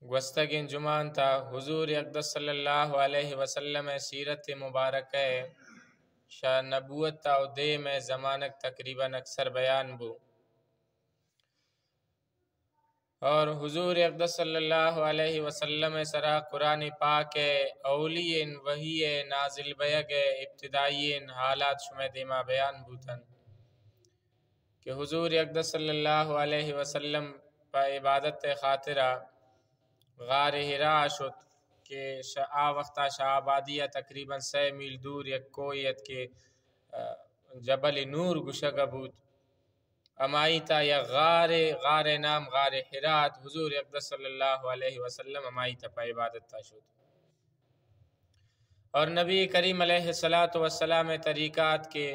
گوستگین جمعان تا حضور اقدس صلی اللہ علیہ وسلم سیرت مبارک شاہ نبوت تا دے میں زمانک تقریباً اکثر بیان بو، اور حضور اقدس صلی اللہ علیہ وسلم سرا قرآن پاک اولین وحی نازل بیگ ابتدائین حالات شمع دیما بیان بوتن کہ حضور اقدس صلی اللہ علیہ وسلم پا عبادت خاطرہ غار حراء شد کہ آ وقتا شاہ آبادیہ تقریباً 6 میل دور یک کوئیت کے جبل نور گشگہ بود، امائی تا یا غار نام غار حراء حضور اقدس صلی اللہ علیہ وسلم امائی تا پا عبادت تا شد، اور نبی کریم علیہ السلام طریقات کے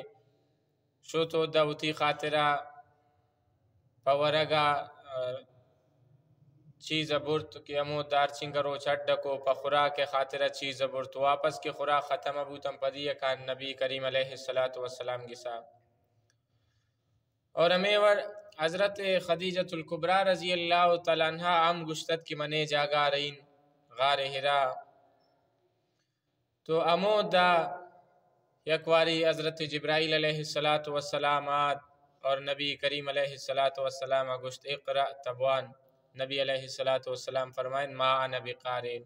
شوتو دوتی خاطرہ پورگا چیز برت کہ امو دار چنگرو چڈکو پا خوراک خاطرہ چیز برت، واپس کے خوراک ختم بوتم پدی کان نبی کریم علیہ السلام گسا، اور امیور حضرت خدیجۃ الکبریٰ رضی اللہ تعالیٰ عنہ عام گشتت کی منے جاگا رہین غار حراء، تو امو دا یکواری حضرت جبرائیل علیہ السلام آت اور نبی کریم علیہ السلام گشت اقرأ تبوان، نبی علیہ السلام فرمائن ما انا بقارئ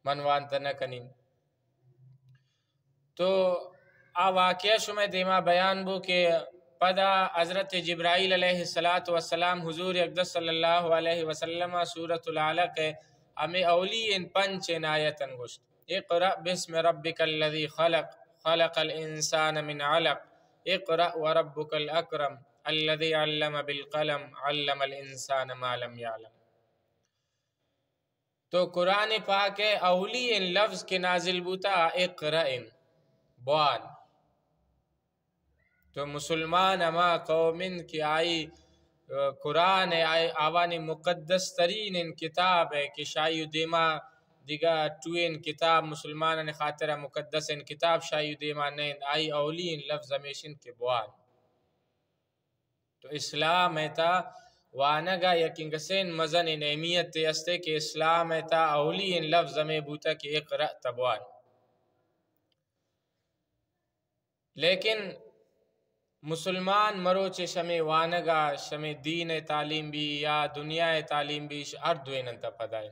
من وانتا نکنین، تو آ واقعہ شمع دیما بیان بو کہ پدا حضرت جبرائیل علیہ السلام حضور اقدس صلی اللہ علیہ وسلم سورة العلق ہمیں اولی ان 5 آیتن گشت اقرأ بسم ربک الذی خلق خلق الانسان من علق اقرأ وربک الاکرم الذي علم بالقلم علم الانسان ما لم يعلم، تو قرآن پاک اولی ان لفظ کے نازل بوتا اقرأ بوان، تو مسلمان اما قومن کی آئی قرآن آوان مقدس ترین ان کتاب ہے کہ شایو دیما دیگا ٹوین کتاب مسلمان نے خاطرہ مقدس ان کتاب شایو دیما نیند آئی اولی ان لفظ ہمیشن کے بوان، تو اسلام ایتا وانگا یکنگسین مزن نعمیت تیستے کہ اسلام ایتا اولی ان لفظ میں بوتا کہ اقرأ تبوان، لیکن مسلمان مروچ شمی وانگا شمی دین تعلیم بھی یا دنیا تعلیم بھی ہر دوین انتا پدائیں،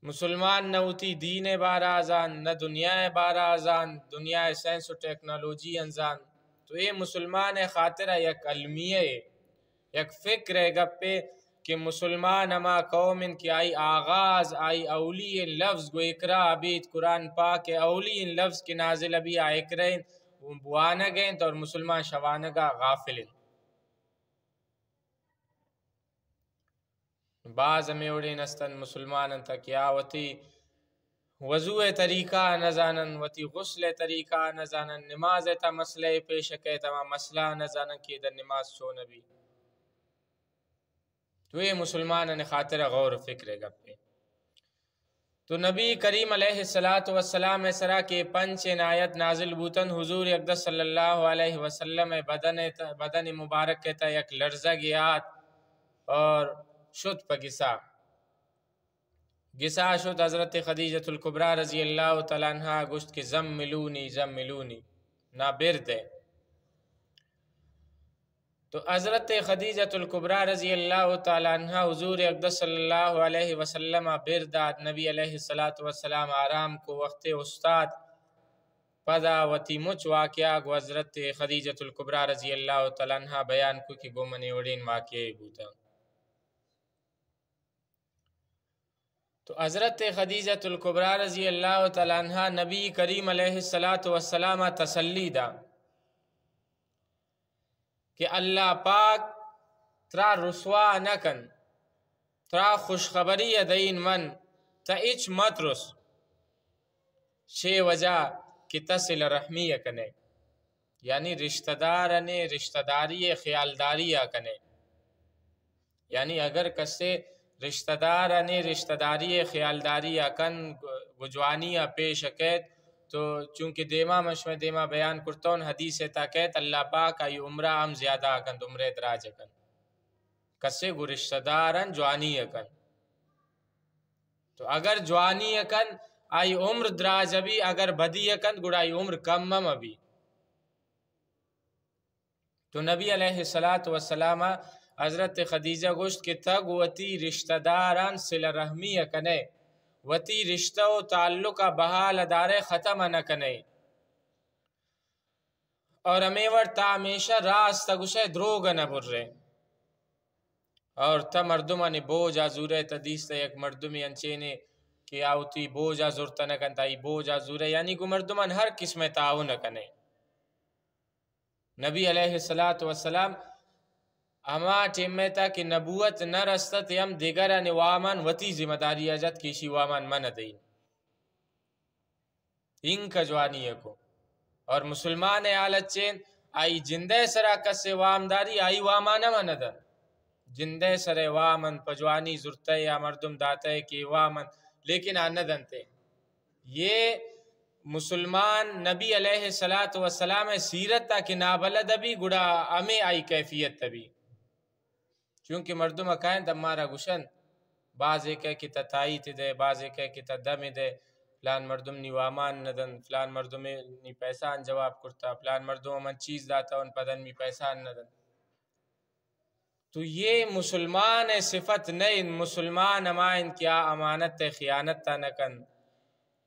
مسلمان نوتی دین بارا آزان نہ دنیا بارا آزان دنیا سائنس و ٹیکنالوجی انزان، تو یہ مسلمان خاطرہ یک علمیہ یک فکر ہے گپے کہ مسلمان اما قومن کی آئی آغاز آئی اولی لفظ گو اقرا ابیت قرآن پاک اولی لفظ کی نازل ابی اقرائن بوانگیں اور مسلمان شوانگا غافلن، بعض ہمیں اڑے نستن مسلمان انتا کیا وتی وضوع طریقہ نزانن وتی غسل طریقہ نزانن نماز تا مسئلہ پیش کے تمام مسئلہ نزانن کی در نماز چو نبی، تو یہ مسلمان نے خاطر غور و فکر گپے، تو نبی کریم علیہ السلام سرا کے 5 آیت نازل بوتن حضور اقدس صلی اللہ علیہ وسلم بدن مبارک کہتا یک لرزہ گیات اور شد پا گسا شد حضرت خدیجۃ الکبریٰ رضی اللہ تعالیٰ عنہ گشت کہ زملونی نا برد ہے، تو حضرت خدیجۃ الکبریٰ رضی اللہ تعالیٰ عنہ حضور اقدس صلی اللہ علیہ وسلم برداد، نبی علیہ السلام آرام کو وقت استاد پدا وتی مچ واقعہ گو حضرت خدیجۃ الکبریٰ رضی اللہ تعالیٰ عنہ بیان کو کہ گو منی وڑین واقعی بوتا، تو حضرت خدیجۃ الکبریٰ رضی اللہ تعالیٰ عنہ نبی کریم علیہ السلام تسلی دا کہ اللہ پاک ترا رسوا نکن، ترا خوشخبری دین من تا اچ مت رس شے وجہ کہ تصل رحمی کنے، یعنی رشتہ دارنے رشتہ داری خیالداری کنے، یعنی اگر کسے رشتہ دارنے رشتہ داری خیالداری کن گجوانی پیش کہت، تو چونکہ دیما مشمع دیما بیان کرتون حدیث تا کہت اللہ پاک آئی عمرہ ہم زیادہ کن عمرہ دراج کن، کسے گو رشتہ دارن جوانی اکن تو اگر جوانی اکن آئی عمر دراز ابھی، اگر بدی اکن گڑا آئی عمر کم ابھی. تو نبی علیہ السلام حضرت خدیجہ گوشت کہ تگ وتی رشتہ داران صلہ رحمی کنے، وتی رشتہ و تعلق بحال ادارے ختم نہ کنے، اور امیور تا ہمیشہ راست گوشے دروگ نہ برے. اور تا مردمانی بوجا زورے تدیستا یک مردمی انچینے کہ آوتی بوجا زورتا نہ کنتا ای بوجا زورے، یعنی کو مردمان ہر قسم تعاون کنے. نبی علیہ السلام اما ٹیمے تا کہ نبوت نہ رستت یم دیگران وامان وتی ذمہ داری اجت کیشی وامان من دین ان کا جوانی کو. اور مسلمان حالت چین آئی جندے سرا کس وامداری آئی وامان مندن، جندے سرے وامن پجوانی زرتے یا مردم داتے کی وامن، لیکن آندن تے یہ مسلمان نبی علیہ السلام سیرت تا کہ نابلد ابھی گڑا ہمیں آئی کیفیت تبھی، چونکہ مردم اکائیں دمارا گشن بعض ایک ہے کہ تتائی تی دے، بعض ایک ہے کہ تدمی دے، فلان مردم نی وامان ندن، فلان مردم نی پیسہ ان جواب کرتا، فلان مردم من چیز داتا ان پدن نی پیسہ ان ندن. تو یہ مسلمان صفت نہیں، مسلمان امائن کیا امانت خیانت تا نکن،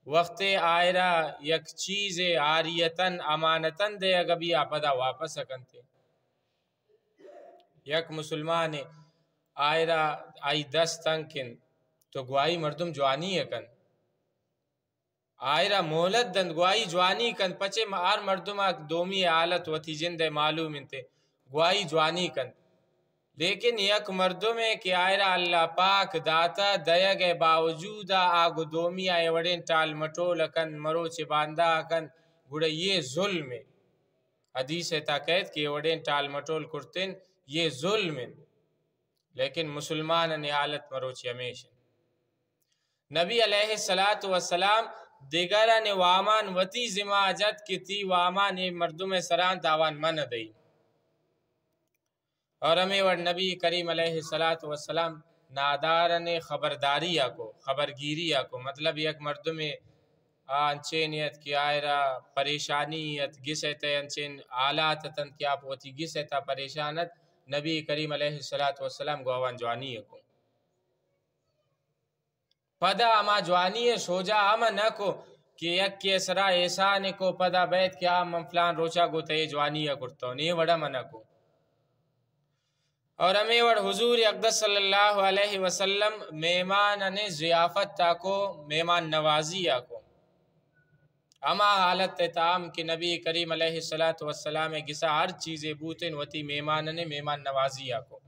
وقت آئرہ یک چیز عاریتاً امانتاً دے اگر بھی آپدا واپس اکنتے. یک مسلمان آئرہ آئی دستن کن تو گواہی مردم جوانی اکن، آئرہ مولد دن گواہی جوانی کن، پچے ہر مردم دومی حالت وتی جند معلوم انتے گواہی جوانی کن. لیکن یک مردم ہے کہ آئرہ اللہ پاک داتا دیگ باوجود آگو دومی آئے وڑین ٹال مٹول کن مروچ باندہ کن گوڑا یہ ظلم ہے. حدیث تاکید کہ وڑین ٹال مٹول کرتن یہ ظلم ہے، لیکن مسلمان نے حالت مروچی ہمیشہ. نبی علیہ السلام دیگران وامان وتی ذمہ جت کی تی وامان مردم سران تاوان من دئی. اور ہمیں ور نبی کریم علیہ السلام نادارن خبرداری کو خبرگیری کو، مطلب یک مردم انچینیت کی آئرہ پریشانیت گسیتے انچین آلات تن کیا پوتی گسیتا پریشانت نبی کریم علیہ السلام گوان جوانی کو. پدا اما جوانی سوجا اما نہ کو کہ یک کے سرا احسان کو پدا بیت کیا من فلان روچا گو تے جوانی کرتا ہوں نہیں وڑا منہ کو. اور ہمیں وڑ حضور اقدس صلی اللہ علیہ وسلم مہمان نے ضیافت تا کو مہمان نوازی کو اما حالت تام کہ نبی کریم علیہ السلام گسا ہر چیزیں بوتن وتی مہمان نے مہمان نوازی کو.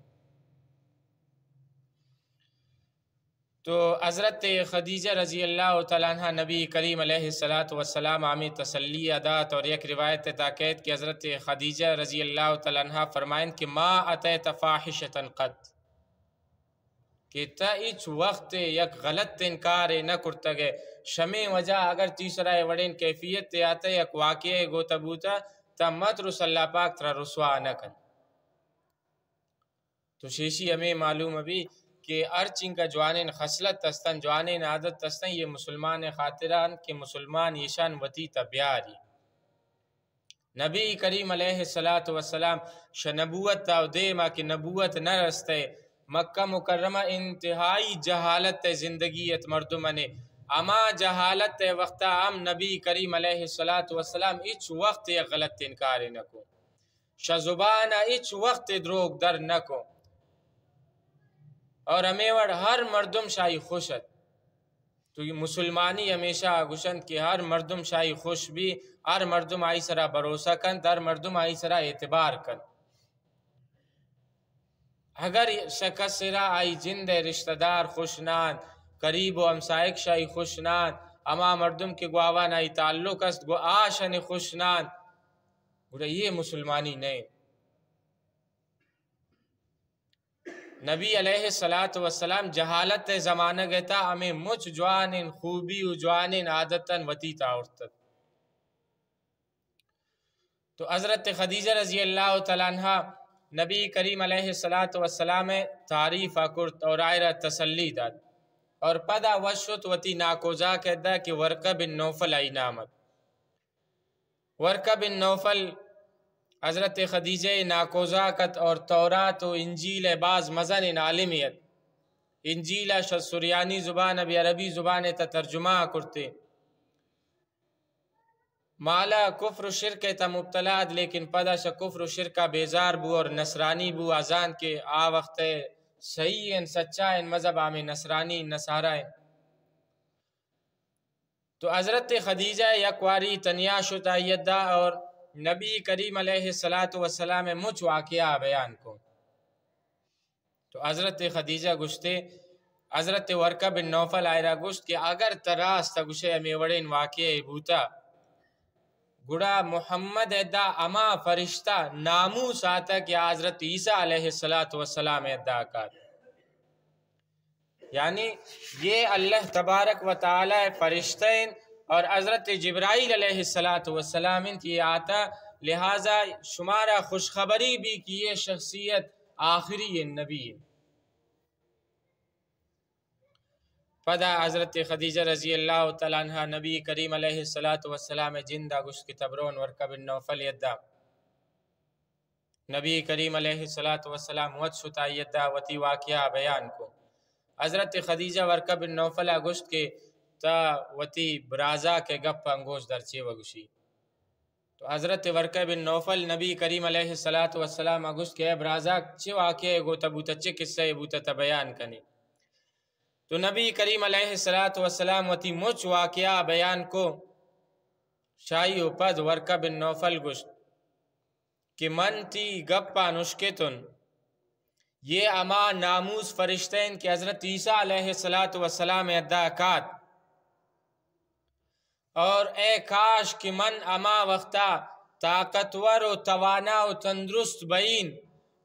تو حضرت خدیجہ رضی اللہ تعالیٰ عنہ نبی کریم علیہ السلام آمی تسلی ادات. اور یک روایت تاکید کہ حضرت خدیجہ رضی اللہ تعالیٰ عنہ فرمائیں کہ ما اتیت فاحشتا قط، کہ تا ایچ وقت یک غلط انکار نہ کرتا گئے شمی وجہ اگر تیسرا وڑین کیفیت تے آتا یک واقعہ گو تبوتا تا مت رس اللہ پاک ترا رسوا نہ کن. تو شیشی ہمیں معلوم ابھی کہ ارچنگ کا جوانین خصلت تستن جوانین عادت تستن یہ مسلمان خاطران کہ مسلمان یشان وتی تبیاری. نبی کریم علیہ السلام شنبوت تا دیما کہ نبوت نہ رستے مکہ مکرمہ انتہائی جہالت زندگیت مردمنے اما جہالت وقت عام نبی کریم علیہ السلام اچ وقت غلط انکار نہ کو، شزبان اچ وقت دروگ در نہ کو. اور ہمیں وڑ ہر مردم شاہی خوشت تو یہ مسلمانی ہمیشہ گشن کہ ہر مردم شاہی خوش بھی، ہر مردم آئی سرا بھروسہ کن، ہر مردم آئی سرا اعتبار کن. اگر شکست سرا آئی جند رشتہ دار خوشنان قریب و ہمسائک شاہی خوشنان اما مردم کے گواوان آئی تعلق است گو آشن خوشنان گوڑا یہ مسلمانی نہیں. نبی علیہ السلام جہالت زمانہ گتا ہمیں مچ جوانین خوبی و جوانین عادتاً وتی تاورتت. تو حضرت خدیجہ رضی اللہ تعالیٰ عنہ نبی کریم علیہ السلام تعریف کرت اور آئرہ تسلی داد اور پدا وشت وتی ناکوزا کہتا کہ ورقہ بن نوفل آئی نامت. ورقہ بن نوفل حضرت خدیجہ ناکوزا کت اور تورات و انجیل بعض مزن عالمیت انجیل سریانی زبان ابی عربی زبان تا ترجمہ کرتے مالا کفر و شرک تا مبتلاد لیکن پدا شا کفر و شرکا بیزار بو اور نصرانی بو آزان کے آ وقت صحیح ان سچا ان مذہب آمیں نصرانی نصارہ ہیں. تو حضرت خدیجہ یکواری تنیا شتا یدہ اور نبی کریم علیہ السلام مچ واقعہ بیان کو. تو حضرت خدیجہ گشتے حضرت ورقہ بن نوفل آئرہ گشت کہ اگر تراس تا گشے ہمیں وڑین واقعہ بوتا گڑا محمد ادا اما فرشتہ ناموس آتا کہ حضرت عیسیٰ علیہ السلام ادا کر. یعنی یہ اللہ تبارک و تعالی فرشتین اور حضرت جبرائیل علیہ السلام یہ آتا لہٰذا شمارا خوشخبری بھی کی یہ شخصیت آخری نبی. پدا حضرت خدیجہ رضی اللہ تعالیٰ عنہ نبی کریم علیہ السلام جندہ گشت کی تبرون ورقہ بن نوفل یدہ نبی کریم علیہ السلام وچ شتا یدہ وتی واقعہ بیان کو. حضرت خدیجہ ورقہ بن نوفل گشت کے تا وتی برازہ کے گپ انگوش درچے وگشی. تو حضرت ورقہ بن نوفل نبی کریم علیہ السلام گشت کے برازہ چے واقعہ گو تبوتا چے قصہ بوتا تا بیان کنی. تو نبی کریم علیہ السلام وتی مچ واقعہ بیان کو شاہی و پد ورقہ بن نوفل گشت کہ من تی گپا نشکتن یہ اما ناموس فرشتین کہ حضرت عیسیٰ علیہ السلام ادا کات اور اے کاش کہ من اما وقتا طاقتور و توانا و تندرست بین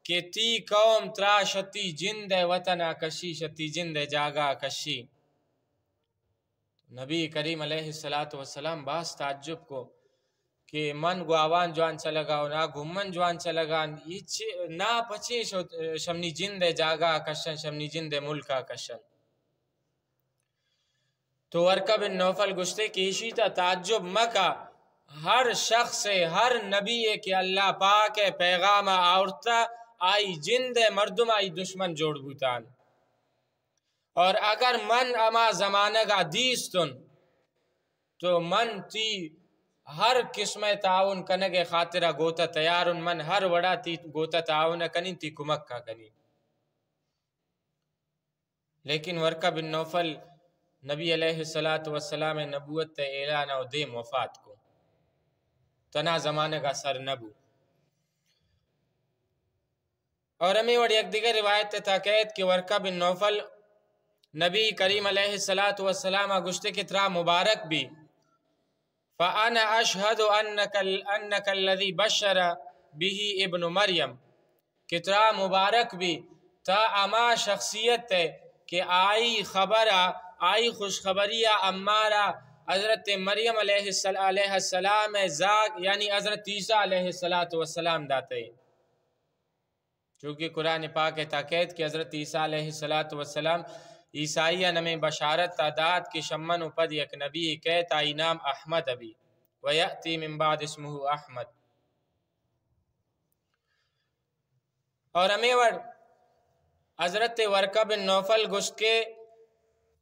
کہ تی قوم ترا شتی جند وطنہ کشی شتی جند جاگا کشی. نبی کریم علیہ السلام باس تعجب کو کہ من گواوان جوان چلگا نا گمن جوان چلگا نا پچی شمنی جند جاگا کشن شمنی جند ملکا کشن. تو ورقہ بن نوفل گشتے کہ اسی تا تعجب مکا ہر شخص ہر نبی کے اللہ پاک پیغام آورتا آئی جند مردم آئی دشمن جوڑ بوتان اور اگر من اما زمانہ گا دیستن تو من تی ہر قسم تعاون کنگے خاطرہ گوتا تیارن من ہر وڑا تی گوتا تعاون کنی تی کمک کا کنی. لیکن ورقہ بن نوفل نبی علیہ السلام نبوت اعلان و دیم وفات کو تنا زمانہ کا سر نبو. اور ہمیں وڑی ایک دیگر روایت تاکید کہ ورقہ بن نوفل نبی کریم علیہ السلام گشتے کی طرح مبارک بھی فَأَنَا أَشْهَدُ أَنَّكَ الَّذِي بَشَّرَ بِهِ ابن مریم کی طرح مبارک بھی تا اما شخصیت ہے کہ آئی خبرہ آئی خوشخبریہ امارہ حضرت مریم علیہ السلام زاگ یعنی حضرت عیسیٰ علیہ السلام داتے ہیں. چونکہ قرآن پاک تاکید کہ حضرت عیسیٰ علیہ السلام عیسائیہ نمی بشارت تعداد کی شمن و پد یک نبی کہتا نام احمد ابی ویأتی من بعد اسمہ احمد. اور ہمیں حضرت ورقہ بن نوفل گشت کے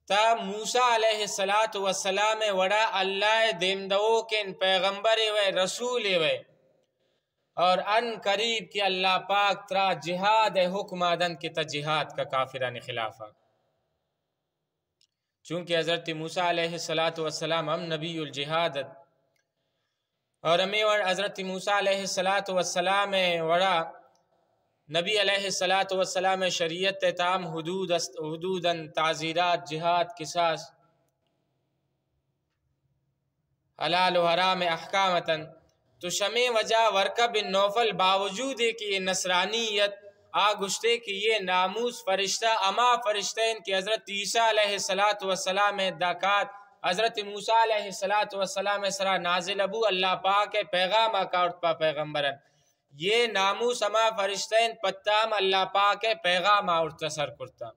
تا موسیٰ علیہ السلام وڑا اللہ دیمدو کے ان پیغمبر وے رسول وے اور ان قریب کی اللہ پاک ترا جہاد حکم آدن کی تا جہاد کا کافران خلافہ. چونکہ حضرت موسیٰ علیہ السلام ہم نبی الجہاد اور ہمیں حضرت موسیٰ علیہ السلام وڑا نبی علیہ السلام شریعت تام حدوداً تعزیرات جہاد قصاص حلال و حرام احکامتاً. تو شمع وجہ ورقہ بن نوفل باوجود ہے کہ یہ نصرانیت آگشتے کہ یہ ناموس فرشتہ اما فرشتہ ان کی حضرت عیسیٰ علیہ السلام داکات حضرت موسیٰ علیہ السلام سرا نازل ابو اللہ پاک پیغام آکاؤٹ پا پیغمبرن یہ ناموس اما فرشتین پتام اللہ پاک پیغام آورتسر کرتا.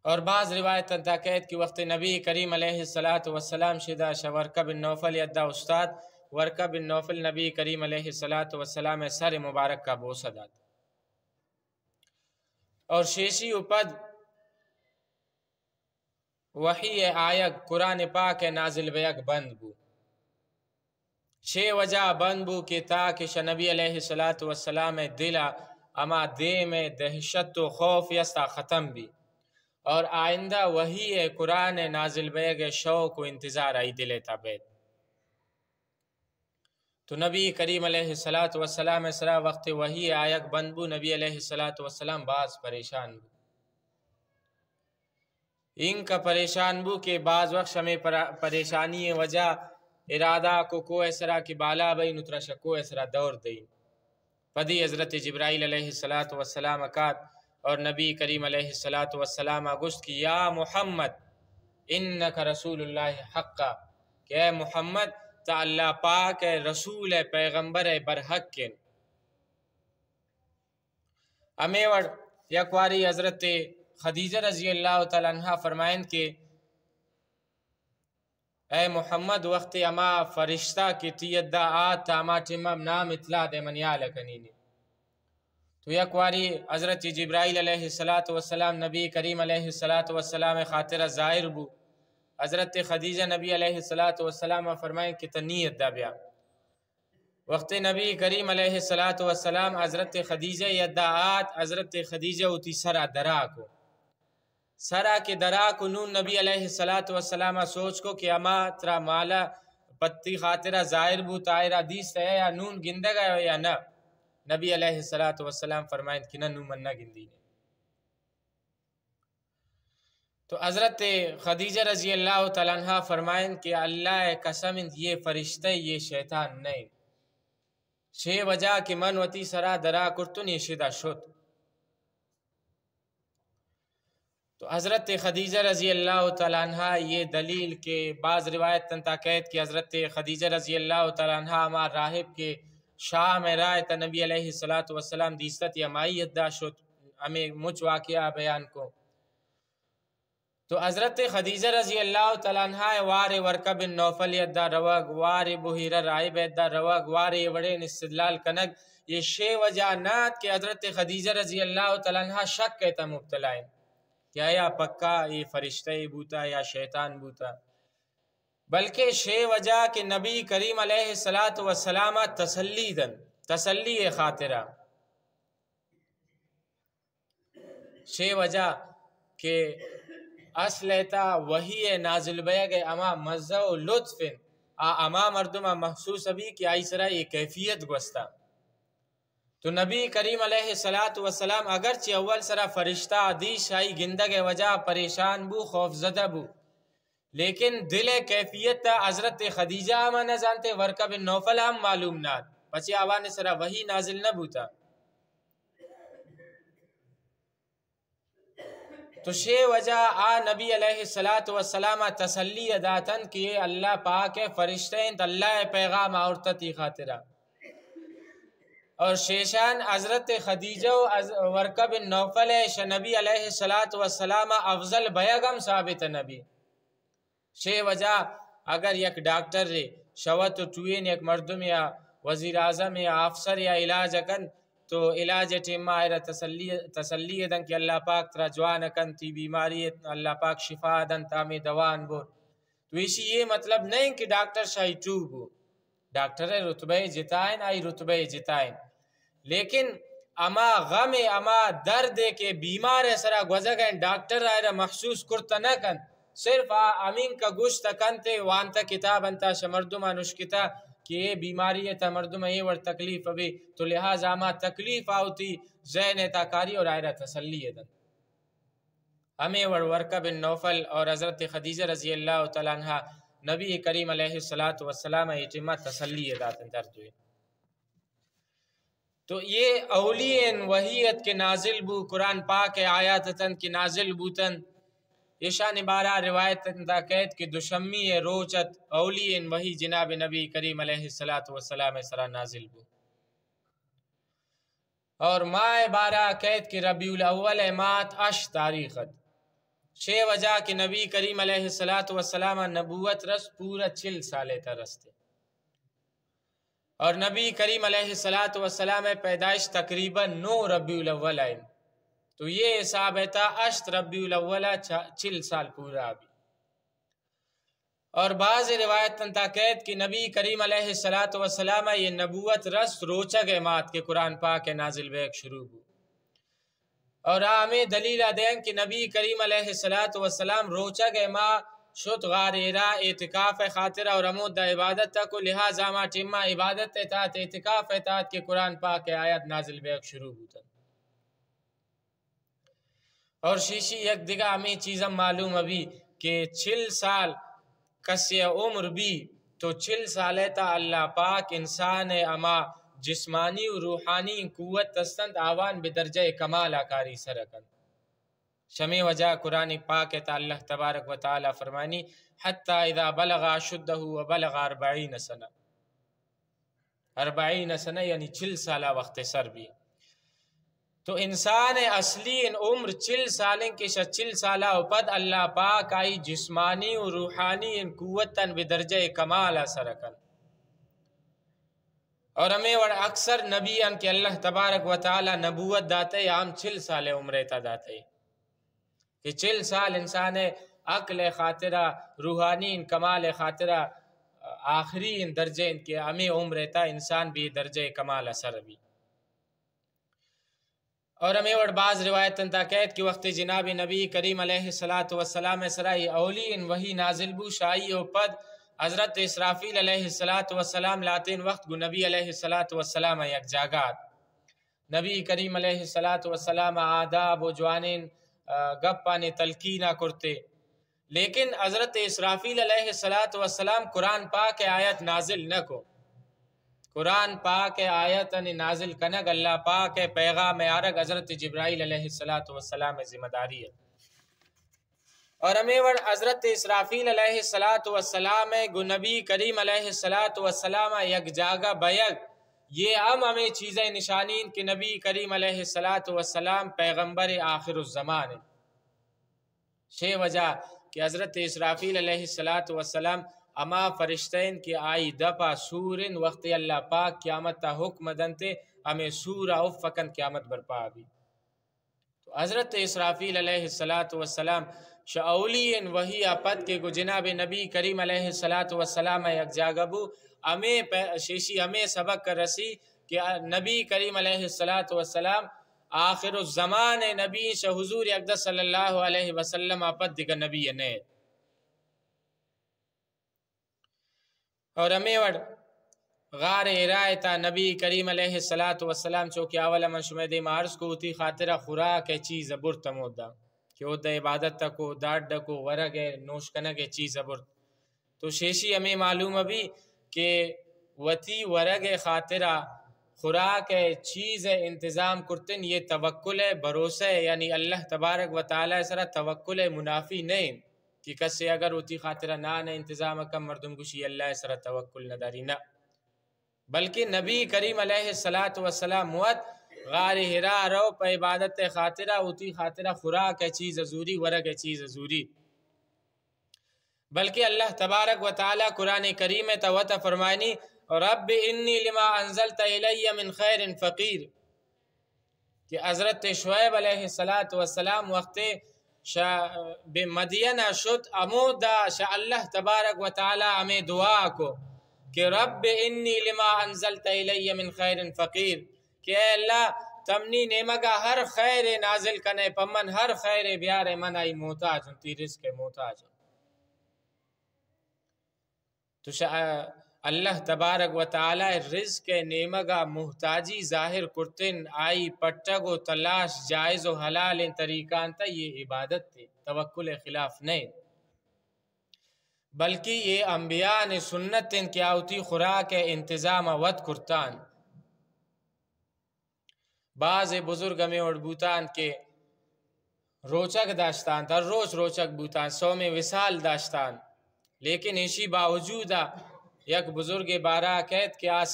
اور بعض روایت تاکید کی وقت نبی کریم علیہ السلام شدہ ورقہ بن نوفل یدہ استاد ورقہ بن نوفل نبی کریم علیہ السلام سر مبارک کا بوسہ داد اور شیشی اپد وحی آیگ قرآن پاک نازل بیگ بند بو. وجہ بند بو کہ تاکہ نبی علیہ السلام دلا اما دے میں دہشت و خوف یستا ختم بھی اور آئندہ وہی قرآن نازل بیگ شوق و انتظار آئی دلے تا بید. تو نبی کریم علیہ السلام سرا وقت وہی آیک بند بو نبی علیہ السلام بعض پریشان بو. ان کا پریشان بو کہ بعض وقت ہمیں پریشانی وجہ ارادہ کو ایسرا کی بالا بئی نترا شکو ایسرا دور دئی. پدی حضرت جبرائیل علیہ السلام اکات اور نبی کریم علیہ السلام گشت کی یا محمد انک رسول اللہ حقا کہ اے محمد تا اللہ پاک رسول پیغمبر برحق کے. امیوڑ یکواری حضرت خدیجہ رضی اللہ تعالیٰ عنہ فرمائیں کہ اے محمد وقت اما فرشتہ کی تیدہ آتا اما ٹمم نام اطلاع دے منیال کنینی. تو یکواری حضرت جبرائیل علیہ السلام نبی کریم علیہ السلام خاطرہ ظاہر بو. حضرت خدیجہ نبی علیہ السلام فرمائیں کہ تنیت دا بیا. وقت نبی کریم علیہ السلام حضرت خدیجہ یدعات حضرت خدیجہ ہوتی سرا درا کو سرا کے درا کو نون نبی علیہ السلام سوچ کو کہ اما ترا مالا پتی خاطرہ ظاہر بو تائرہ دیست ہے یا نون گندگا ہے یا نہ. نبی علیہ السلام فرمائیں کہ نو منہ گندی نے. تو حضرت خدیجہ رضی اللہ تعالیٰ عنہ فرمائیں کہ اللہ قسم یہ فرشتہ یہ شیطان نہیں شے وجہ کہ من وتی سرا درا کرتن یہ شدہ شد. تو حضرت خدیجہ رضی اللہ تعالیٰ عنہ یہ دلیل کے بعض روایت تاکید کہ حضرت خدیجہ رضی اللہ تعالیٰ عنہ ہمار راہب کے شاہ میں رائے تا نبی علیہ السلام دیست یا مائیت دا شد ہمیں مجھ واقعہ بیان کو. تو حضرت خدیجہ رضی اللہ تعالیٰ عنہ وار ورقہ بن نوفل یدہ روگ وار بحیرہ رائب یدہ روگ وار وڑے استدلال کنگ یہ شے وجہ نات کہ حضرت خدیجہ رضی اللہ تعالیٰ عنہ شک کہتا مبتلائیں کیا یا پکا یہ فرشتہ بوتا یا شیطان بوتا بلکہ شے وجہ کہ نبی کریم علیہ السلام تسلی خاطرہ شے وجہ کہ اصلیتا وہی نازل بیگ اما مزہ و لطف اما مردمہ محسوس ابھی کہ آئی سرا یہ کیفیت گوستا. تو نبی کریم علیہ السلام اگرچہ اول سرا فرشتہ عدیش آئی گندگ وجہ پریشان بو خوف زدہ بو لیکن دل کیفیت تا حضرت خدیجہ ہما نہ جانتے ورقہ بن نوفل ہم معلوم نات پچھے آوان سرا وہی نازل نہ بوتا. تو شے وجہ نبی علیہ السلام تسلی داتن کہ اللہ پاک فرشتیں اللہ پیغام آورتتی خاطرہ اور شیشان حضرت خدیجہ و ورقہ بن نوفل نبی علیہ السلام افضل بیگم ثابت نبی. شے وجہ اگر یک ڈاکٹر رے شوت و ٹوین یک مردم یا وزیر اعظم یا افسر یا علاج کن تو علاج ٹیمہ آئرہ تسلی دن کہ اللہ پاک ترا جوان کن تی بیماری اللہ پاک شفا دن تامی دوان بور. تو اسی یہ مطلب نہیں کہ ڈاکٹر شاہی ٹوب ہو ڈاکٹر رتبہ جتائیں آئی رتبہ جتائیں لیکن اما غم اما درد کے بیمار سرا گوزگیں ڈاکٹر آئرہ محسوس کرتا نہ کن صرف امین کا گوشت کنتے وانتا کتاب انتا شمردمہ نشکتا کہ یہ بیماری ہے تا مردمہ یہ ور تکلیف ابھی تو لہذا ما تکلیف آوتی ذہن تاکاری اور آئرہ تسلی دن. ہمیں ورقہ بن نوفل اور حضرت خدیجہ رضی اللہ تعالیٰ عنہ نبی کریم علیہ السلام اجتماع تسلی داتن درد ہوئے. تو یہ اولی وحیت کے نازل بو قرآن پاک آیات تن کی نازل بوتن یہ شان بارہ روایت تاکید کہ دوشمی روچت اولی وہی جناب نبی کریم علیہ السلام سرا نازل بو اور ماہ بارہ قید کی ربیع الاول مات 8 تاریخت 6 وجہ کہ نبی کریم علیہ السلام نبوت رس پورا 40 سالے تا رستے اور نبی کریم علیہ السلام پیدائش تقریباً 9 ربیع الاول آئے تو یہ حساب ہے تا 8 ربیع الاول 40 سال پورا ابھی۔ اور بعض روایت تاکید کہ نبی کریم علیہ السلام یہ نبوت رس روچگ مات کے قرآن پاک نازل بیک شروع ہو اور ہمیں دلیل دیں کہ نبی کریم علیہ السلام روچگ ما شد غار ہرا اعتکاف خاطر اور امود دا عبادت تک لہذا ما ٹیما عبادت اطاعت اعتکاف اطاعت کے قرآن پاک آیت نازل بیک شروع ہوتا اور شیشی یک دیگا ہمیں چیزیں معلوم ابھی کہ 40 سال کسی عمر بھی تو 40 سال تا اللہ پاک انسان اما جسمانی و روحانی قوت تستند آوان بدرجہ کمال آکاری سرکن شمی وجہ قرآن پاک تا اللہ تبارک و تعالی فرمانی حتی اذا بلغ شدہ و بلغ 40 سنہ 40 سنہ یعنی 40 سالہ وقت سر بھی تو انسان اصلی ان عمر 40 سالیں کے 40 سالہ پد اللہ پاک آئی جسمانی و روحانی ان قوتاً بدرجہ کمال سرکن اور ہمیں وڑ اکثر نبی ان کے اللہ تبارک و تعالی نبوت داتے ہم 40 سال عمرے تا داتے کہ 40 سال انسان عقل خاطرہ روحانی ان کمال خاطرہ آخری ان درجے ان کے ہمیں عمرے تا انسان بھی درجہ کمال اثر بھی اور ہمیں وڑ بعض روایت تاکید کہ وقت جناب نبی کریم علیہ السلام سرائی اولی ان وہی نازل بو شائی و پد حضرت اسرافیل علیہ السلام لاتین وقت گو نبی علیہ السلام یک جاگات نبی کریم علیہ السلام آداب و جوانین گپانے تلقینہ کرتے لیکن حضرت اسرافیل علیہ السلام قرآن پاک آیت نازل نہ کو قرآن پاک آیت نازل کنگ اللہ پاک پیغام آرگ حضرت جبرائیل علیہ السلام ذمہ داری ہے اور ہمیں وڑ حضرت اسرافیل علیہ السلام گو نبی کریم علیہ السلام یک جاگہ بیگ یہ ہمیں چیزیں نشانین کہ نبی کریم علیہ السلام پیغمبر آخر الزمان ہے شے وجہ کہ حضرت اسرافیل علیہ السلام اما فرشتین کی آئی دپا سورن وقت اللہ پاک قیامت تا حکم دنتے ہمیں سورہ افقن قیامت برپا بھی تو حضرت اسرافیل علیہ السلام شاولین وہی اپت کے گو جناب نبی کریم علیہ السلام یک جاگبو ہمیں شیشی ہمیں سبق کر رسی کہ نبی کریم علیہ السلام آخر الزمان نبی شا حضور اقدس صلی اللہ علیہ وسلم اپت دیگر نبی نے اور ہمیں وڑ غار ارائیتا نبی کریم علیہ السلام چوکہ اولا من شمید مارس کو ہوتی خاطرہ خوراک چیز برت مودا کہ وہ دا عبادت تکو داڑ ڈکو ورگ نوشکنگ چیز برت تو شیشی ہمیں معلوم ابھی کہ وتی ورگ خاطرہ خوراک چیز انتظام کرتن یہ توکل بھروسہ یعنی اللہ تبارک و تعالی سرا توکل منافی نہیں کہ کسی اگر ہوتی خاطرہ نہ انتظام کم مردم گوشی اللہ سرا توکل نہ داری نہ بلکہ نبی کریم علیہ السلام موت غار ہرا رو پہ عبادت خاطرہ ہوتی خاطرہ خوراک چیز ضروری ورگ چیز ضروری بلکہ اللہ تبارک و تعالی قرآن کریم توت فرمائنی رب انی لما انزلت الی من خیر فقیر کہ حضرت شعیب علیہ السلام وقت مدینہ شد امودا شاء اللہ تبارک و تعالی ہمیں دعا کو کہ رب انی لما انزلت الی من خیر فقیر کہ اے اللہ تمنی نعمگا ہر خیر نازل کنے پمن ہر خیر بیار من آئی محتاج ہوں تی رزق محتاج ہوں تو اللہ تبارک و تعالی رزق نعمگا محتاجی ظاہر کرتن آئی پٹگ و تلاش جائز و حلال طریقان تا یہ عبادت تھی توکل خلاف نہیں بلکہ یہ انبیاء نے سنت ان کیا ہوتی خوراک انتظام ود کرتان بعض بزرگ میں اور بوتان کے روچک داشتان در روز روچک بوتان سوم وصال داشتان لیکن ایشی باوجود یک بزرگ بارا کہت کہ آج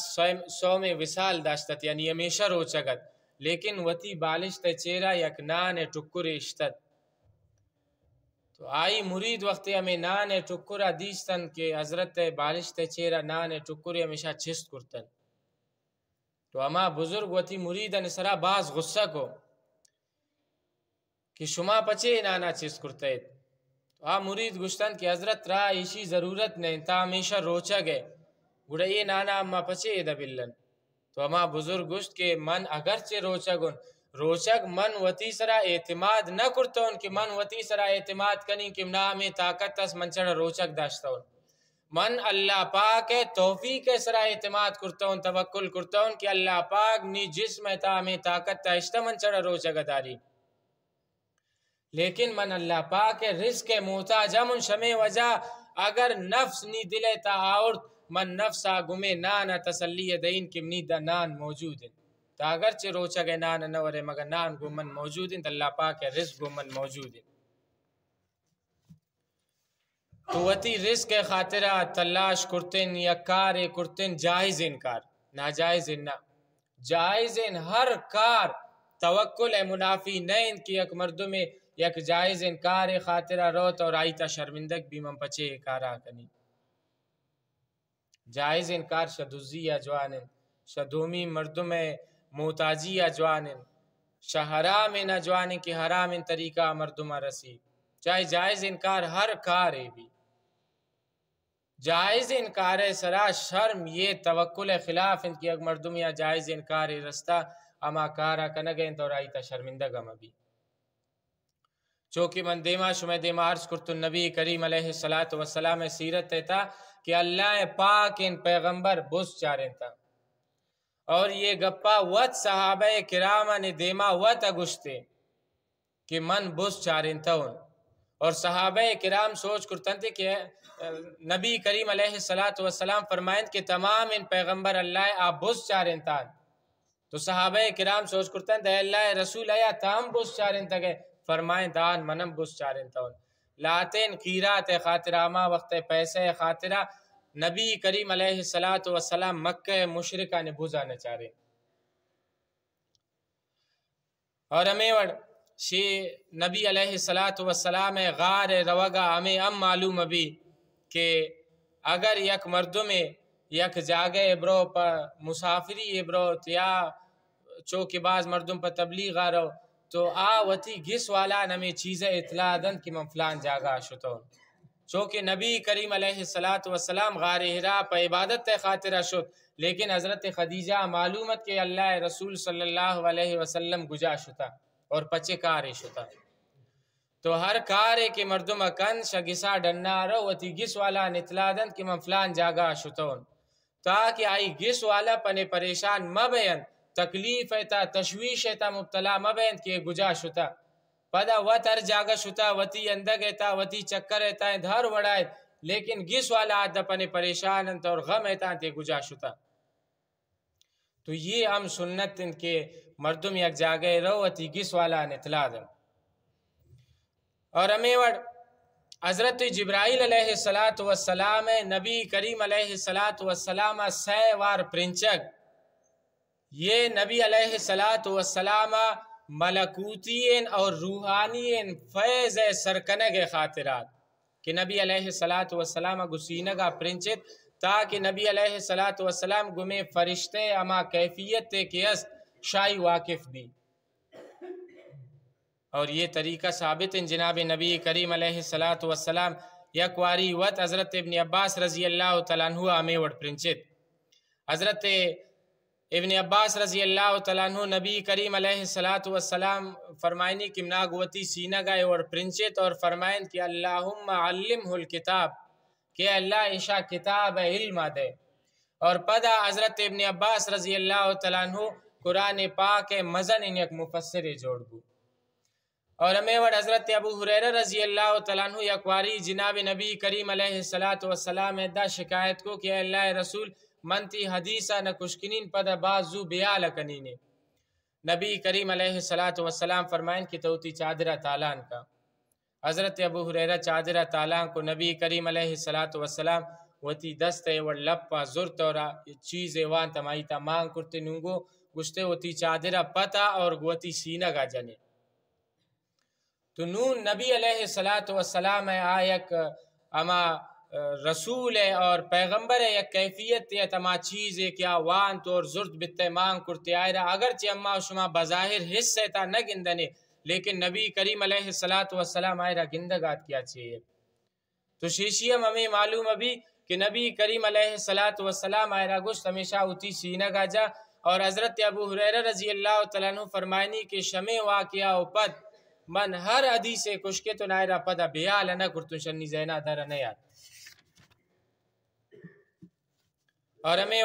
سوم وصال داشتت یعنی ہمیشہ روچکت لیکن وتی بالشت چیرا یک نان ٹکر اشتت. تو آئی مرید وقت ہمیں نان ٹکرا دیستن کہ حضرت بالشت چیرا نان ٹکر ہمیشہ چست کرتن. تو اما بزرگ وتی مریدن سرا باز غصہ کو کہ شما پچے نانا چست کرتے. تو آ مرید گشتن کہ حضرت را ایشی ضرورت نہیں تا ہمیشہ روچا گئے گوڑا یہ نانا اما پچے دا بلن. تو اما بزرگ گشت کہ من اگرچہ روچا گن روچک من وتی سرا اعتماد نہ کرتا ہوں کہ من وتی سرا اعتماد کنی کہ نا ہمیں طاقت اس من چڑا روچک داشتا ہوں. من اللہ پاک توفیق سرا اعتماد کرتا ہوں توکل کرتا ہوں کہ اللہ پاک نی جسم تا ہمیں طاقت تا اشتا من چڑا روچک داری. لیکن من اللہ پاک رزق محتاج من شمع وجہ اگر نفس نی دلے تا آورد من نفس آگمے نانا تسلی دین کہ نی دا نان موجود ہیں. تا اگرچہ روچا گئے نان نورے مگر نان گمن موجود ہیں. اللہ پاک رزق گمن موجود ہیں. تو وتی رزق خاطرہ تلاش کرتن یا کار کرتن جائز انکار ناجائز نہ جائز ان ہر کار توکل منافی نہیں کہ یک مردم یک جائز انکار خاطرہ روت اور آئیتا شرمندگ بھی من پچے کارا کنی. جائز انکار شدوزی اجوانن شدومی مردم محتاجی اجوانن شحرام اجوانن کی حرام ان طریقہ مردم رسی. چاہے جائز انکار ہر کار بھی جائز انکار سرا شرم یہ توکل خلاف ان کی اگر مردم یا جائز انکار رستہ اما کارا کنگین تو رائیتا شرمندگ ہم بھی. چونکہ من دیما شمع دیما عرض کرتو نبی کریم علیہ السلام سیرت تھا کہ اللہ پاک ان پیغمبر بس چاریں تھا اور یہ گپا وط صحابہ کرامہ نے دیما وط اگشتے کہ من بس چاریں تھا ان. اور صحابہ کرام سوچ کرتن تھے کہ نبی کریم علیہ السلام فرمائیں کہ تمام ان پیغمبر اللہ آپ بس چاریں تھا. تو صحابہ کرام سوچ کرتن تھے اللہ رسول آیا تام بس چاریں تھا گئے فرمائیں دان منم بس چاریں تھا. لاتین خیرات خاطرہ اما وقت پیسے خاطرہ نبی کریم علیہ السلام مکہ مشرکہ نے بوزا نہ چارے. اور ہمیں وڑ شی نبی علیہ السلام غار روگا ہمیں معلوم بھی کہ اگر یک مردم یک جاگے برو پر مسافری برو یا چوکہ بعض مردم پر تبلیغ آرو تو وتی گس والا نمی چیزیں اطلاع دن کہ من فلان جاگا شتون. چونکہ نبی کریم علیہ السلام غار حرا پر عبادت خاطرہ شد لیکن حضرت خدیجہ معلومت کہ اللہ رسول صلی اللہ علیہ وسلم گجا شتا اور پچے کارے شتا. تو ہر کارے کے مردم کن شگسا ڈننا رو وتی گس والا اطلاع دن کہ من فلان جاگا شتون تاکہ آئی گس والا پنے پریشان مبین تکلیف تا تشویش تا مبتلا مبین کہ گجا شتا پدا وطر جاگا شتا وتی اندگ تا وتی چکر تا دھر وڑائے لیکن گس والا آدھا پنے پریشان انت اور غم تا تے گجا شتا. تو یہ ہم سنت ان کے مردم یک جاگے رو وتی گس والا اطلاع دن. اور ہمیں وڑ حضرت جبرائیل علیہ السلام نبی کریم علیہ السلام سی وار پرنچک یہ نبی علیہ السلام ملکوتین اور روحانین فیض سرکنگ خاطرات کہ نبی علیہ السلام گسینگا پرنچت تاکہ نبی علیہ السلام گمیں فرشتے اما کیفیت تے کہ اس شائی واقف بھی. اور یہ طریقہ ثابت ان جناب نبی کریم علیہ السلام یک واری وقت حضرت ابن عباس رضی اللہ تعالیٰ عنہ ہمیں وڑ پرنچت. حضرت ابن عباس رضی اللہ تعالیٰ عنہ نبی کریم علیہ السلام فرمائنی کہ مناگوتی سینہ گئے اور پرنچت اور فرمائن کہ اللہم علمہ الکتاب کہ اللہ عشاء کتاب علم دے. اور پدا حضرت ابن عباس رضی اللہ تعالیٰ عنہ قرآن پاک مزن ان یک مفسر جوڑ بو. اور ہمیں وڑ حضرت ابو ہریرہ رضی اللہ تعالیٰ عنہ یک واری جناب نبی کریم علیہ السلام دا شکایت کو کہ اللہ رسول منتی حدیثہ نہ کشکنین پدا بازو بیال کنینے نبی کریم علیہ السلام فرمائیں کہ توتی چادرہ تالان کا. حضرت ابو ہریرہ چادرہ تالان کو نبی کریم علیہ السلام وتی دست و لپا زرت اور چیز وان تمائی تا مانگ کرتے نونگو گشتے وتی چادرہ پتا اور گوتی سینہ گا جنے. تو نون نبی علیہ السلام آیک اما رسول ہے اور پیغمبر ہے یک کیفیت ہے تما چیز ہے کیا وان تو اور زرد بتے مانگ کرتے آئے رہا اگرچہ اما شما بظاہر حصہ تا نہ گندنے لیکن نبی کریم علیہ السلام آئے رہا گندگات کیا چاہیے. تو شیشیم ہمیں معلوم ابھی کہ نبی کریم علیہ السلام آئے رہا گوشت ہمیشہ ہوتی سینہ گا جا. اور حضرت ابو ہریرہ رضی اللہ تعالیٰ عنہ فرمائنی کہ شمع واقعہ و پد من ہر حدیث کش کے تو نائرہ پدا بیال نہ کرتو شنی زینہ در نیاد. اور ہمیں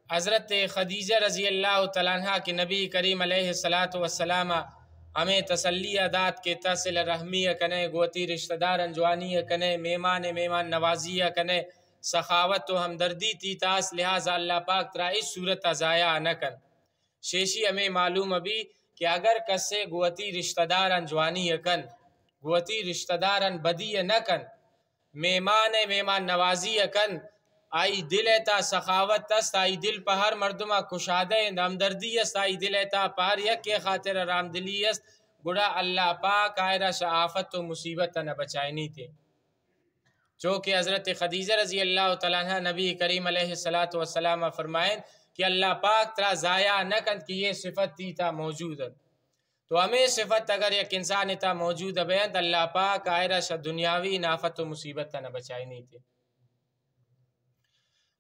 حضرت خدیجہ رضی اللہ تعالیٰ عنہ کہ نبی کریم علیہ السلام ہمیں تسلیہ دات کے تصل رحمی کنے گوتی رشتہ دار انجوانی کنے میمان نوازی کنے سخاوت و ہمدردی تی تاس لہذا اللہ پاک ترا اس صورت ضائع نہ کن. شیشی ہمیں معلوم ابھی کہ اگر کسے گوتی رشتہ دار انجوانی کن گوتی رشتہ دار ان بدی نہ کن میمان نوازی کن آئی دل ایتا سخاوت است آئی دل پہ ہر مردمہ کشادہ ہمدردی است آئی دل ایتا پہر یک کے خاطر رام دلی است گڑا اللہ پاک آئرہ شعافت و مصیبت نہ بچائنی تھے. چونکہ حضرت خدیجہ رضی اللہ تعالیٰ عنہ نبی کریم علیہ السلام فرمائیں کہ اللہ پاک ترا ضائع نہ کن کہ یہ صفت تھی تا موجود ہے. تو ہمیں صفت اگر یک انسان تا موجود ہے تو اللہ پاک آئرہ شا دنیاوی نافت و مصیبت نہ بچائنی تھے.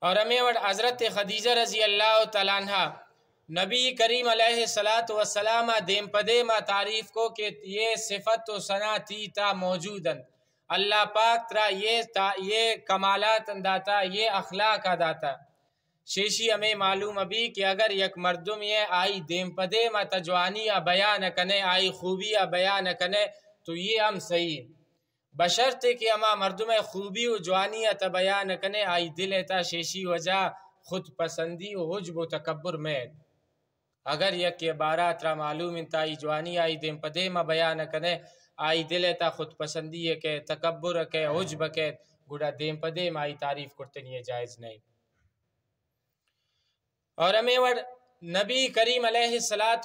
اور ہمیں حضرت خدیجہ رضی اللہ تعالیٰ عنہ نبی کریم علیہ السلام دیم پدیما تعریف کو کہ یہ صفت و ثنا تھی تا موجودن اللہ پاک ترا یہ کمالات داتا یہ اخلاق داتا. شیشی ہمیں معلوم ابھی کہ اگر یک مردم یہ آئی دیم پدیما تجوانی بیان کنے آئی خوبی بیان کنے تو یہ ہم صحیح بشرط کہ اما مردم خوبی و جوانی تا بیان کنے آئی دل تا شیشی وجہ خود پسندی و حجب و تکبر میں. اگر یک عبارات را معلوم انتائی جوانی آئی دیم پدیما بیان کنے آئی دل تا خود پسندی ہے کہ تکبر ہے حجب ہے گوڑا دیم پدیما آئی تعریف کرتے نہیں جائز نہیں. اور ہمیں نبی کریم علیہ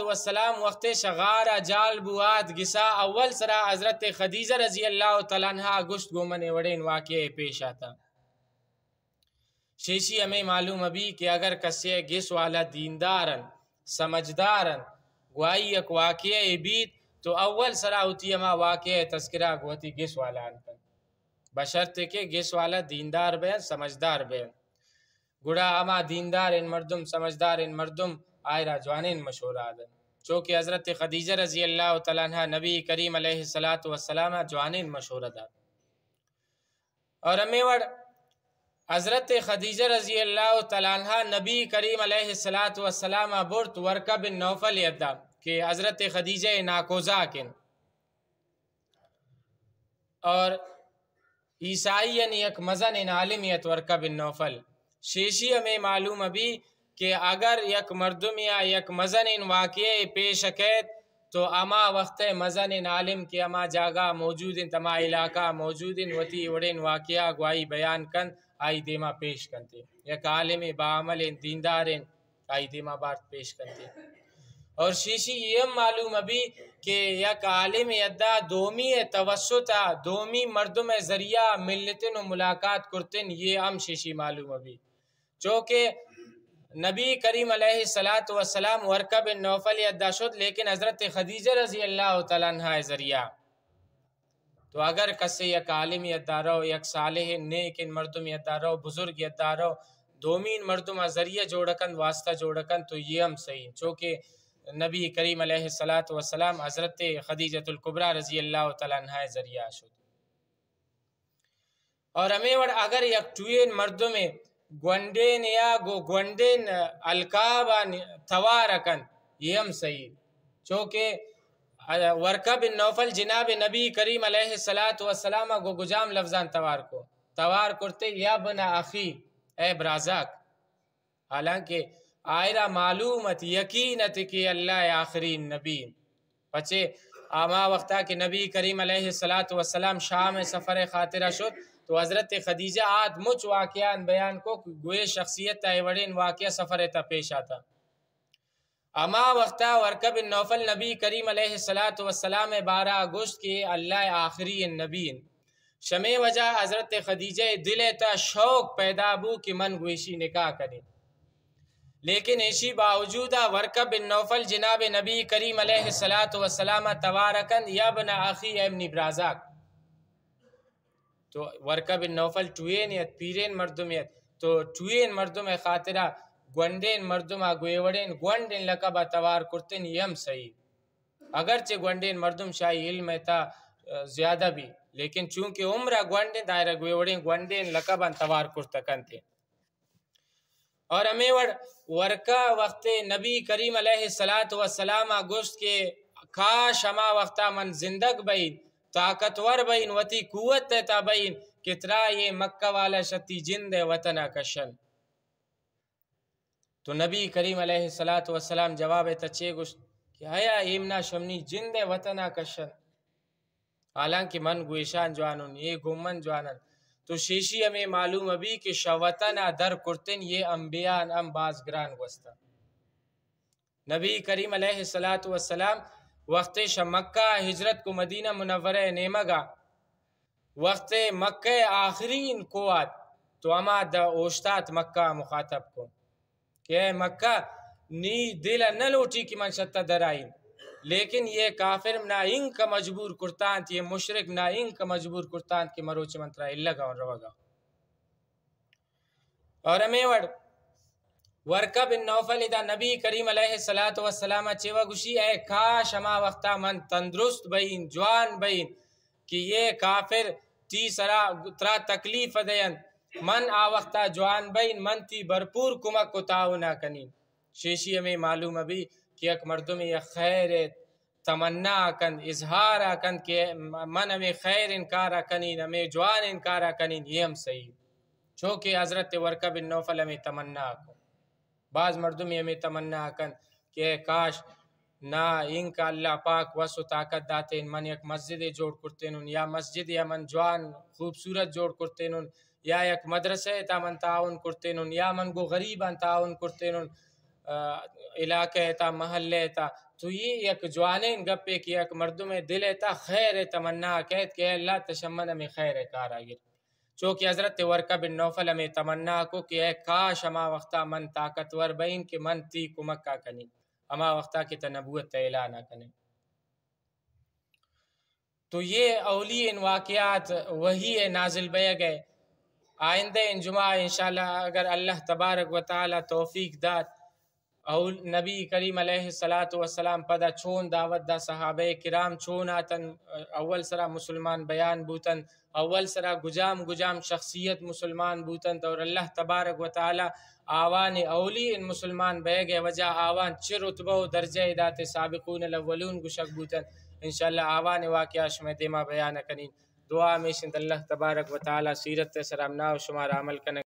السلام وقت شغارہ جال بواد گسا اول سرا حضرت خدیجہ رضی اللہ تعالیٰ عنہ گشت گومن وڑین واقعے پیش آتا. شیشی ہمیں معلوم ابھی کہ اگر کسی گس والا دیندارن سمجھدارن گوائی یک واقعے بیت تو اول سرا ہوتی ہما واقعے تذکرہ گوتی گس والا انکن بشرط کہ گس والا دیندار بین سمجھدار بین. گڑا اما دیندار ان مردم سمجھدار ان مردم آئرہ جوانین مشہور آدن چونکہ حضرت خدیجہ رضی اللہ تعالیٰ عنہ نبی کریم علیہ السلام جوانین مشہور آدن. اور ہمیں حضرت خدیجہ رضی اللہ تعالیٰ عنہ نبی کریم علیہ السلام برت ورقہ بن نوفل یدہ کہ حضرت خدیجہ ناکوزا کن اور عیسائی یعنی یک مزن عالمیت ورقہ بن نوفل. شیشی ہمیں معلوم ابھی کہ اگر یک مردم یا یک مزن واقعے پیش کیت تو اما وقت مزن عالم کے اما جاگہ موجود ان تما علاقہ موجود ان وتی وڑین واقعہ گوائی بیان کن آئی دیما پیش کنتے یک عالم باعمل دیندار آئی دیما بات پیش کرتے. اور شیشی یہ معلوم ابھی کہ یک عالم یدہ دومی توسطہ دومی مردم ذریعہ ملتن و ملاقات کرتن یہ ہم شیشی معلوم ابھی چونکہ نبی کریم علیہ السلام ورقہ بن نوفل یدہ شد لیکن حضرت خدیجہ رضی اللہ تعالیٰ عنہ ذریعہ. تو اگر کسی یک عالم یدہ رو یک صالح نیک ان مردم یدہ رو بزرگ یدہ رو دومین مردم ذریعہ جوڑکن واسطہ جوڑکن تو یہ ہم صحیح چونکہ نبی کریم علیہ السلام حضرت خدیجۃ الکبریٰ رضی اللہ تعالیٰ عنہ ذریعہ شد. اور ہمیں اگر یک ٹوین مردم گونڈین یا گونڈین القابان توارکن یہ ہم صحیح چونکہ ورقہ بن نوفل جناب نبی کریم علیہ السلام گو گجام لفظان توار کرتے یا بنا اخی اے برازاک حالانکہ آئرہ معلومت یقینت کہ اللہ آخرین نبی پچے آما وقتا کہ نبی کریم علیہ السلام شام سفر خاطرہ شد تو حضرت خدیجہ آت مچ واقعان بیان کو گوئے شخصیت تا ایوڑین واقعہ سفر تا پیش آتا اما وقتا ورقہ بن نوفل نبی کریم علیہ السلام 12 اگست کے اللہ آخری نبی شمع وجہ حضرت خدیجہ دل تا شوق پیدا بو کہ من گوشی نکاح کریں لیکن اسی باوجود ورقہ بن نوفل جناب نبی کریم علیہ السلام توارکن یا ابن اخی ابن برازاک تو ورقہ بن نوفل ٹوینیت پیرین مردمیت تو ٹوین مردم خاطرہ گونڈین مردم گویوڑین گونڈین لقب توار کرتن یم صحیح اگرچہ گونڈین مردم شاہی علم تا زیادہ بھی لیکن چونکہ عمرہ گونڈین دائرہ گویوڑین گونڈین لقب توار کرتکن تھے اور ہمیں ورقہ وقت نبی کریم علیہ السلام گوشت کے کاش ہما وقتا من زندگ بین طاقتور بین وتی قوت تا بین کترا یہ مکہ والا شتی جند وطنہ کشن تو نبی کریم علیہ السلام جواب تچے گوشت کہ آیا ایمنا شمنی جند وطنہ کشن حالانکہ من گویشان جوانن یہ گمن جوانن تو شیشی ہمیں معلوم ابھی کہ شوطنہ در کرتن یہ انبیاء ام بازگران گوستا نبی کریم علیہ السلام وقت مکہ ہجرت کو مدینہ منورہ نیمگا وقت مکہ آخرین قوات تو اما دا اوشتات مکہ مخاطب کو کہ اے مکہ نی دل نہ لوٹی کی من شتہ درائین لیکن یہ کافر نا انک مجبور کرتانت یہ مشرک نا انک مجبور کرتانت کہ مروچ منترہ اللہ گا روگا اور ہمیں ورقہ بن نوفل ادا نبی کریم علیہ السلام چیوہ گوشی اے کاش ہما وقتا من تندرست بین جوان بین کہ یہ کافر تی سرا ترا تکلیف دین من آ وقتا جوان بین من تی بھرپور کمک کو تعاونہ کنین شیشی ہمیں معلوم ابھی کہ ایک مردم یہ خیر تمنا کند اظہار کند کہ من ہمیں خیر انکارہ کنین ہمیں جوان انکارہ کنین یہ ہم صحیح چونکہ حضرت ورقہ بن نوفل ہمیں تمنا کو بعض مردمی ہمیں تمنا کند کہ کاش نا انکا اللہ پاک وسو طاقت داتے من یک مسجد جوڑ کرتینن یا مسجد یا من جوان خوبصورت جوڑ کرتینن یا یک مدرسے تا من تعاون کرتینن یا من گو غریبان تعاون کرتینن علاقے تا محلے تا تو یہ یک جوانین گپے کی یک مردم دل تا خیر تمنا کہت کہ اللہ تشمن ہمیں خیر کار آگر چونکہ حضرت ورقہ بن نوفل ہمیں تمنا کو کہ اے کاش ہما وقتا من طاقتور بین کہ من تی کمک کا کنی ہما وقتا کی تنبوت تا اعلانہ کنی تو یہ اولی ان واقعات وہی نازل بے گئے آئندہ ان جمعہ انشاءاللہ اگر اللہ تبارک و تعالی توفیق داد نبی کریم علیہ السلام پدا چون دعوت دا صحابہ کرام چون آتن اول سرا مسلمان بیان بوتن اول سرا گجام شخصیت مسلمان بوتن اور اللہ تبارک و تعالی آوان اولی ان مسلمان بے گئے وجہ آوان چر رتبہ و درجہ دات سابقون الاولون گشک بوتن انشاءاللہ آوان واقعہ شمع دیما بیان کنین دعا میں شند اللہ تبارک و تعالی سیرت سرامنا و شمار عمل کنن